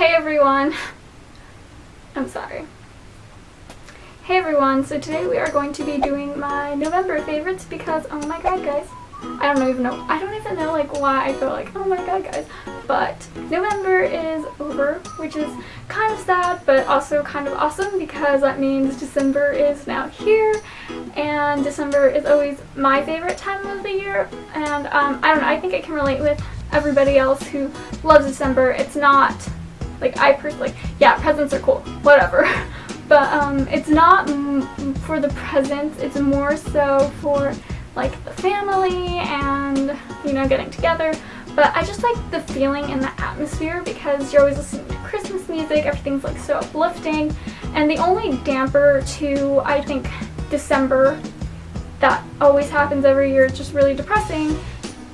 Hey everyone! I'm sorry. Hey everyone, so today we are going to be doing my November favorites because, oh my god guys, I don't even know like why I feel like, oh my god guys, but November is over, which is kind of sad but also kind of awesome because that means December is now here, and December is always my favorite time of the year, and I don't know, I think I can relate with everybody else who loves December. It's not, like, I personally, yeah, presents are cool, whatever. But it's not for the presents, it's more so for like the family and, you know, getting together. But I just like the feeling and the atmosphere because you're always listening to Christmas music, everything's like so uplifting. And the only damper to, I think, December that always happens every year, it's just really depressing,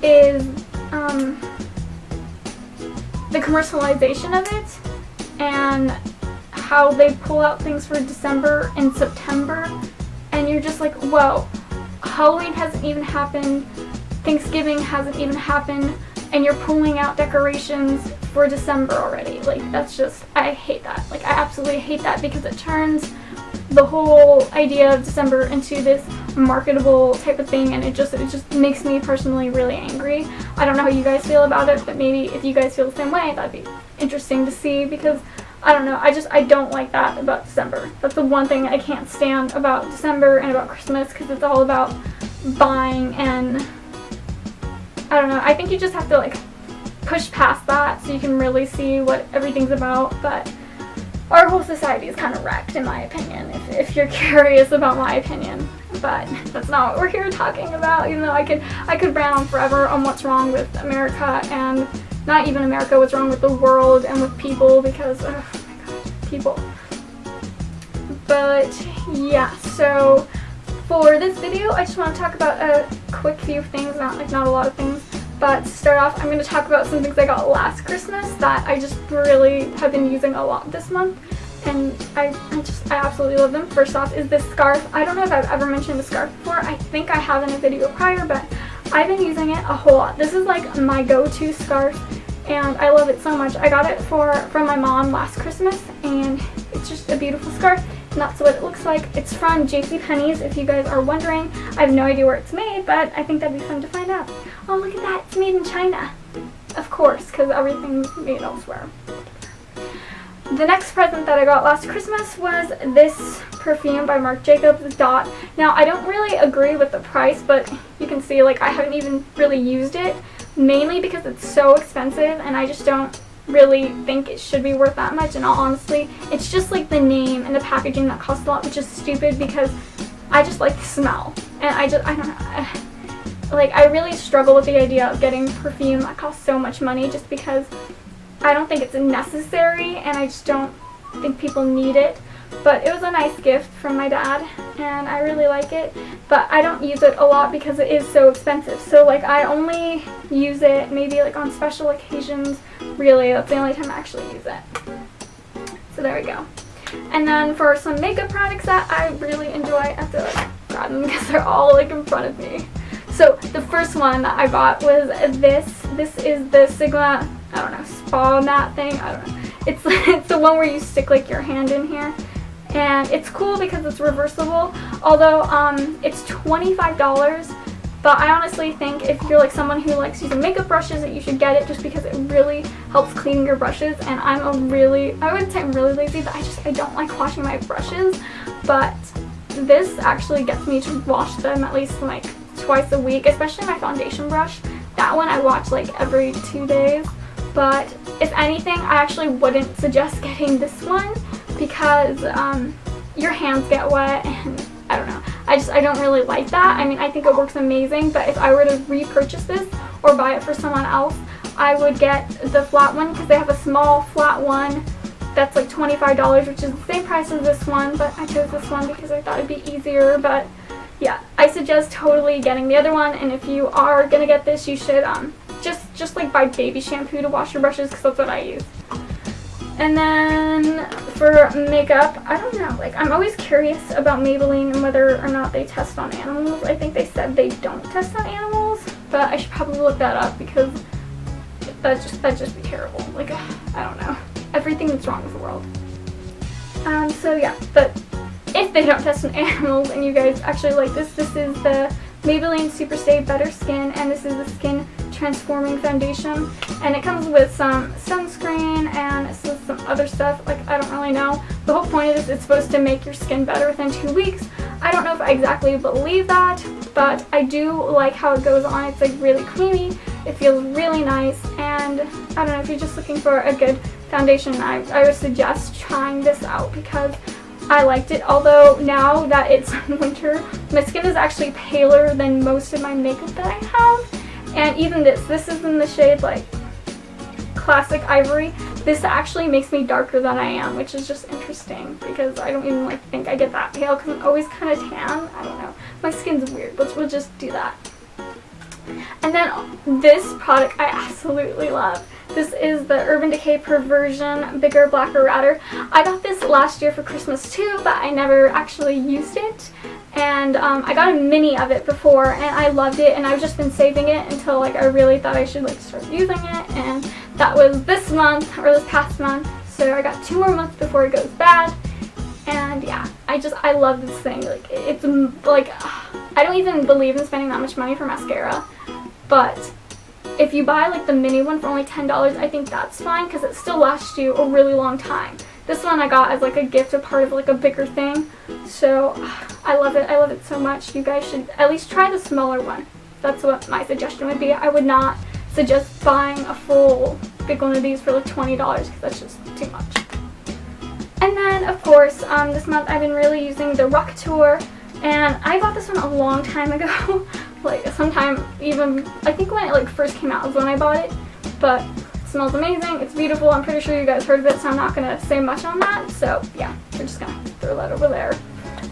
is the commercialization of it and how they pull out things for December and September, and you're just like, whoa, Halloween hasn't even happened, Thanksgiving hasn't even happened, and you're pulling out decorations for December already. Like, that's just, I hate that. Like, I absolutely hate that because it turns the whole idea of December into this marketable type of thing, and it just makes me personally really angry. I don't know how you guys feel about it, but maybe if you guys feel the same way, that'd be interesting to see because I don't know, I don't like that about December. That's the one thing I can't stand about December and about Christmas because it's all about buying, and I don't know, I think you just have to like push past that so you can really see what everything's about. But our whole society is kind of wrecked, in my opinion, if you're curious about my opinion. But that's not what we're here talking about, even though I could rant on forever on what's wrong with America, and not even America, what's wrong with the world and with people, because, oh my god, people. But yeah, so for this video, I just want to talk about a quick few things, not a lot of things. But to start off, I'm going to talk about some things I got last Christmas that I just really have been using a lot this month, and I absolutely love them. First off is this scarf. I don't know if I've ever mentioned the scarf before. I think I have in a video prior, but I've been using it a whole lot. This is like my go-to scarf, and I love it so much. I got it from my mom last Christmas, and it's just a beautiful scarf. And that's what it looks like. It's from JCPenney's, if you guys are wondering. I have no idea where it's made, but I think that'd be fun to find out. Oh, look at that. It's made in China. Of course, because everything's made elsewhere. The next present that I got last Christmas was this perfume by Marc Jacobs, Dot. Now, I don't really agree with the price, but you can see, like, I haven't even really used it, mainly because it's so expensive, and I just don't really think it should be worth that much. And honestly, it's just like the name and the packaging that costs a lot, which is stupid because I just like the smell, and I don't know, like, I really struggle with the idea of getting perfume that costs so much money just because I don't think it's necessary, and I just don't think people need it. But it was a nice gift from my dad, and I really like it, but I don't use it a lot because it is so expensive. So, like, I only use it maybe, like, on special occasions. Really, that's the only time I actually use it. So there we go. And then for some makeup products that I really enjoy, I have to, like, grab them because they're all, like, in front of me. So the first one that I bought was this. This is the Sigma, I don't know, spa mat thing. I don't know. It's the one where you stick, like, your hand in here. And it's cool because it's reversible, although it's $25, but I honestly think if you're like someone who likes using makeup brushes that you should get it just because it really helps cleaning your brushes. And I wouldn't say I'm really lazy, but I don't like washing my brushes, but this actually gets me to wash them at least like twice a week, especially my foundation brush. That one I wash like every 2 days, but if anything, I actually wouldn't suggest getting this one because your hands get wet, and I don't know. I don't really like that. I mean, I think it works amazing, but if I were to repurchase this or buy it for someone else, I would get the flat one because they have a small flat one that's like $25, which is the same price as this one, but I chose this one because I thought it'd be easier. But yeah, I suggest totally getting the other one, and if you are gonna get this, you should just like buy baby shampoo to wash your brushes because that's what I use. And then for makeup, I don't know, like, I'm always curious about Maybelline and whether or not they test on animals. I think they said they don't test on animals, but I should probably look that up because that'd just be terrible. Like, I don't know. everything that's wrong with the world. So yeah, but if they don't test on animals and you guys actually like this is the Maybelline Super Stay Better Skin, and this is the Skin Transforming Foundation, and it comes with some sunscreen and some other stuff, like I don't really know. The whole point is it's supposed to make your skin better within 2 weeks. I don't know if I exactly believe that, but I do like how it goes on. It's like really creamy, it feels really nice, and I don't know, if you're just looking for a good foundation, I would suggest trying this out because I liked it. Although now that it's winter, my skin is actually paler than most of my makeup that I have. And even this is in the shade like Classic Ivory. This actually makes me darker than I am, which is just interesting because I don't even like think I get that pale because I'm always kind of tan. I don't know. My skin's weird, but we'll just do that. And then this product I absolutely love. This is the Urban Decay Perversion Bigger, Blacker, Radder. I got this last year for Christmas too, but I never actually used it. And I got a mini of it before, and I loved it, and I've just been saving it until like I really thought I should like start using it, and that was this month, or this past month. So I got 2 more months before it goes bad. And yeah, I love this thing. Like it's like, I don't even believe in spending that much money for mascara, but if you buy like the mini one for only $10, I think that's fine because it still lasts you a really long time. This one I got as like a gift, a part of like a bigger thing. So I love it. I love it so much. You guys should at least try the smaller one. That's what my suggestion would be. I would not suggest buying a full big one of these for like $20 because that's just too much. And then of course this month I've been really using the Rockateur, and I bought this one a long time ago. Like sometime even, I think when it like first came out was when I bought it, but it smells amazing, it's beautiful. I'm pretty sure you guys heard of it, so I'm not going to say much on that. So yeah, we're just going to throw that over there.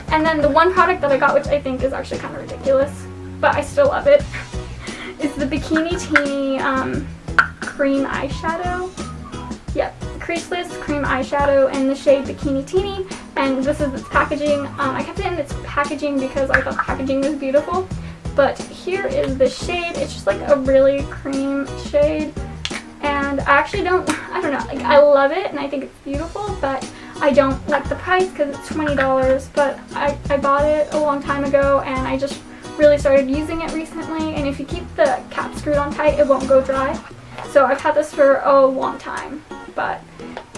And then the one product that I got, which I think is actually kind of ridiculous, but I still love it, is the Bikini Teeny cream eyeshadow. Yep, creaseless cream eyeshadow in the shade Bikini Teeny, and this is its packaging. I kept it in its packaging because I thought the packaging was beautiful. But here is the shade. It's just like a really cream shade, and I actually I don't know, like I love it and I think it's beautiful, but I don't like the price because it's $20, but I bought it a long time ago and I just really started using it recently, and if you keep the cap screwed on tight, it won't go dry. So I've had this for a long time, but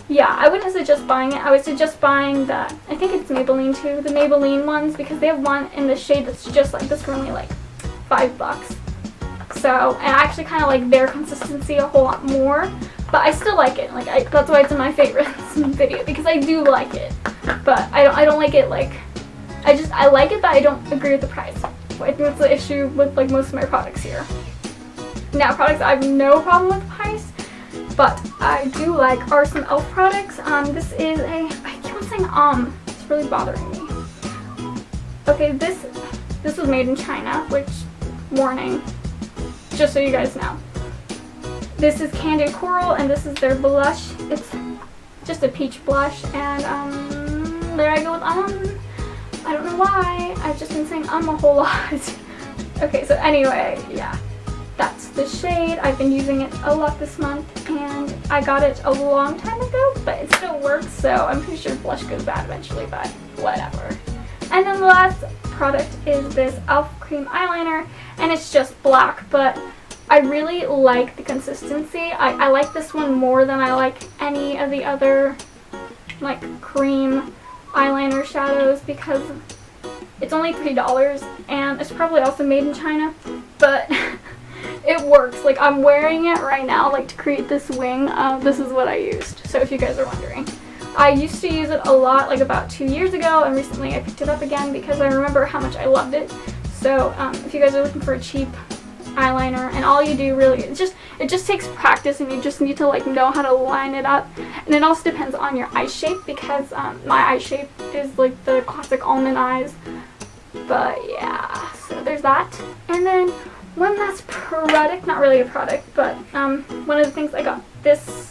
yeah, I wouldn't suggest buying it. I would suggest buying the, I think it's Maybelline too, the Maybelline ones, because they have one in the shade that's just like this for only like $5. So, and I actually kind of like their consistency a whole lot more, but I still like it. Like that's why it's in my favorites video, because I do like it, but I don't like it like, I like it, but I don't agree with the price. So I think that's the issue with like most of my products here. Now, products I have no problem with the price, but I do like are some e.l.f. products. This is I keep on saying it's really bothering me. Okay, this was made in China, which, warning, just so you guys know. This is Candid Coral, and this is their blush. It's just a peach blush, and there I go with I don't know why, I've just been saying a whole lot. Okay, so anyway, yeah, that's the shade. I've been using it a lot this month, and I got it a long time ago, but it still works, so I'm pretty sure blush goes bad eventually, but whatever. And then the last product is this e.l.f. cream eyeliner, and it's just black, but I really like the consistency. I like this one more than I like any of the other like cream eyeliner shadows because it's only $3, and it's probably also made in China, but it works. Like I'm wearing it right now, like to create this wing. This is what I used, so if you guys are wondering. I used to use it a lot, like about 2 years ago, and recently I picked it up again because I remember how much I loved it. So if you guys are looking for a cheap eyeliner, and all you do really, it just takes practice, and you just need to like know how to line it up, and it also depends on your eye shape because my eye shape is like the classic almond eyes. But yeah, so there's that. And then one last product, not really a product, but one of the things I got this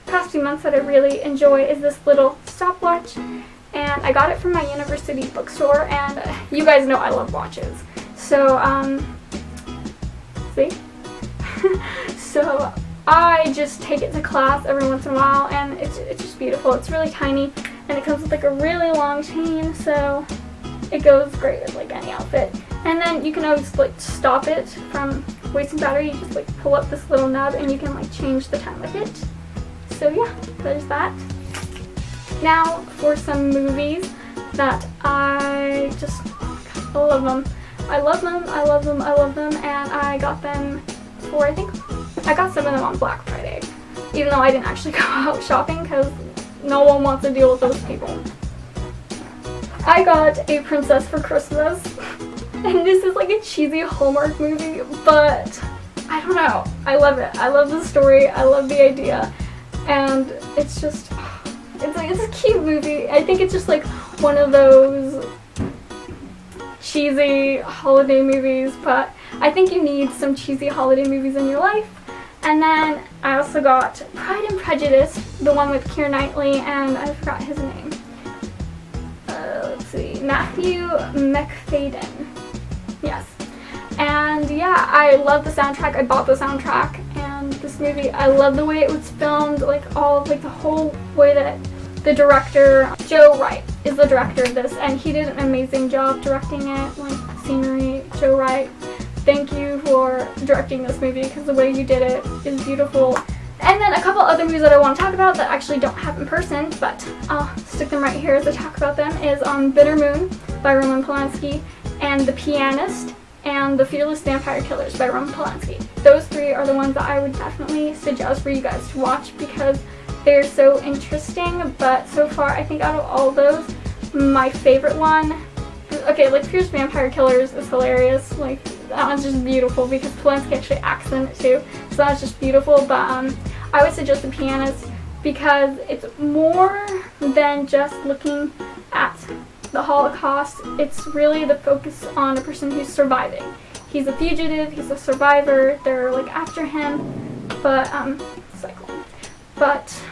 past few months that I really enjoy is this little stopwatch, and I got it from my university bookstore, and you guys know I love watches. So see? So I just take it to class every once in a while, and it's just beautiful. It's really tiny, and it comes with like a really long chain, so it goes great with like any outfit. And then you can always like stop it from wasting battery. You just like pull up this little nub and you can like change the time with it. So yeah, there's that. Now for some movies that I just, oh my god, I love them. I love them, I love them, I love them, and I got them for, I think, I got some of them on Black Friday. Even though I didn't actually go out shopping because no one wants to deal with those people. I got A Princess for Christmas, and this is like a cheesy Hallmark movie, but I don't know. I love it. I love the story. I love the idea, and it's just, it's a cute movie. I think it's just like one of those cheesy holiday movies, but I think you need some cheesy holiday movies in your life. And then I also got Pride and Prejudice, the one with Keira Knightley, and I forgot his name. Let's see, Matthew McFadden. Yes. And yeah, I love the soundtrack. I bought the soundtrack, and this movie, I love the way it was filmed, like all, like the whole way that the director, Joe Wright, is the director of this, and he did an amazing job directing it, like scenery. Joe Wright, thank you for directing this movie because the way you did it is beautiful. And then a couple other movies that I want to talk about that actually don't have in person, but I'll stick them right here as I talk about them, is Bitter Moon by Roman Polanski, and The Pianist, and The Fearless Vampire Killers by Roman Polanski. Those three are the ones that I would definitely suggest for you guys to watch because they're so interesting. But so far, I think out of all those, my favorite one, okay, like Fearless Vampire Killers is hilarious. Like, that one's just beautiful because Polanski actually acts in it too, so that's just beautiful. But I would suggest The Pianist because it's more than just looking at the Holocaust. It's really the focus on a person who's surviving. He's a fugitive, he's a survivor, they're like after him, but cycling. But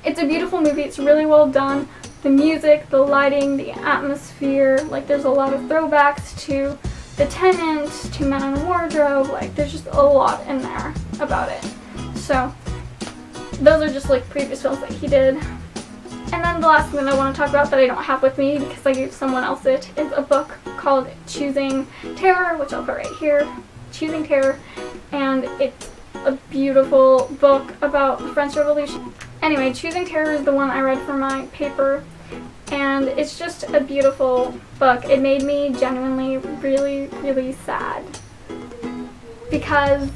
it's a beautiful movie, it's really well done. The music, the lighting, the atmosphere, like there's a lot of throwbacks to The Tenant, to Man in Wardrobe, like there's just a lot in there about it. So those are just like previous films that he did. And then the last thing I want to talk about that I don't have with me because I gave someone else it is a book called Choosing Terror, which I'll put right here. Choosing Terror, and it's a beautiful book about the French Revolution. Anyway, Choosing Terror is the one I read for my paper, and it's just a beautiful book. It made me genuinely really, really sad because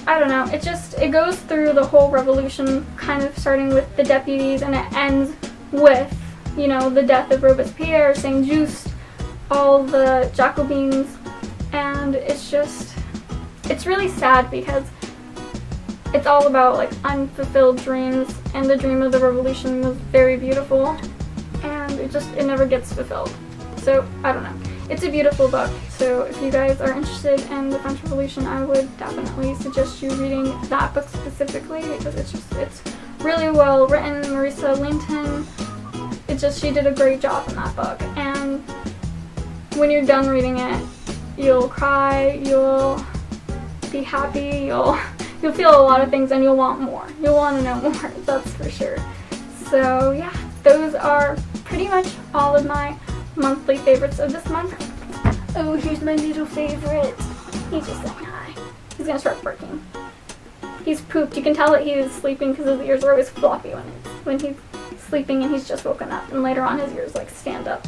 I don't know, it goes through the whole revolution, kind of starting with the deputies, and it ends with, you know, the death of Robespierre, Saint-Just, all the Jacobins, and it's really sad because it's all about like unfulfilled dreams, and the dream of the revolution was very beautiful, and it never gets fulfilled. So I don't know. It's a beautiful book, so if you guys are interested in the French Revolution, I would definitely suggest you reading that book specifically because it's really well written. Marisa Linton, she did a great job in that book, and when you're done reading it, you'll cry, you'll be happy, you'll feel a lot of things, and you'll want more. You'll want to know more, that's for sure. So yeah, those are pretty much all of my monthly favorites of this month. Oh, here's my little favorite. He's just saying hi. He's gonna start barking. He's pooped. You can tell that he is sleeping because his ears are always floppy when he's sleeping and he's just woken up. And later on his ears like stand up.